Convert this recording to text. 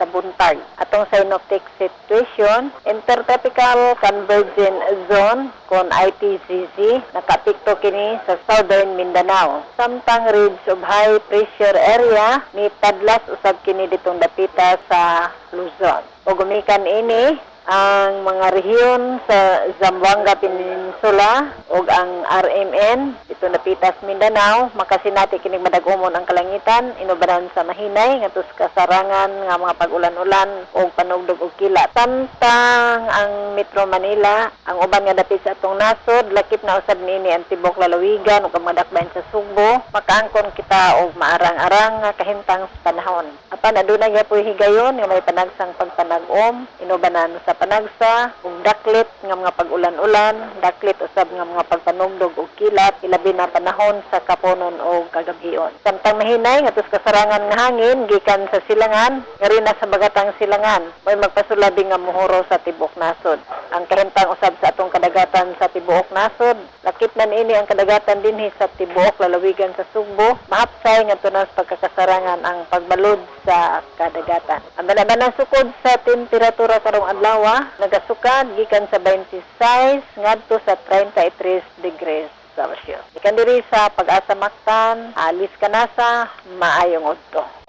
sa buntag. Atong synoptic situation, Intertropical Convergence Zone kon ITCZ nakapikto kini sa Southern Mindanao. Samtang ridge of high pressure area ni padlas usab kini ditong dapita sa Luzon. O gumikan ini ang mga rehiyon sa Zamboanga Peninsula ug ang RMN dito napitas Mindanao makasinati kini madagumon ang kalangitan inubaran sa mahinay ngadto sa kasarangan nga mga pag-ulan-ulan ug panugdog ug kilat. Samtang ang Metro Manila ang uban nga dapit sa atong nasod lakip na usab niini ang tibok lalawigan ug ang madakbayan sa Sugbo makaangkon kita og maarang-arang nga kahintang sa panahon. Apan aduna gyapon higayon nga may panagsang pagpanag-om inubanan sa panagsa ug daklit nga mga pag-ulan-ulan, daklit usab nga mga pagpanugdog ug kilat ilabi na panahon sa kaponon o kagabion. Samtang mahinay ngadto sa kasarangan nga hangin gikan sa silangan, ngari na sa bagatang silangan, may magpasulabi nga mohoro sa tibuok nasod. Ang kahintang usab sa atong kadagatan sa tibuok nasod, lakip na niini ang kadagatan dinhi sa tibuok lalawigan sa Sugbo, mahapsay ngadto na sa pagkakasarangan ang pagbalod sa kadagatan. Ang banabanang sukod sa temperatura karong adlaw nagasukad gikan sa 26 ngadto sa 33 degrees Celsius. Ikan diri sa Pag-asa Mactan, alis ka na sa maayong udto.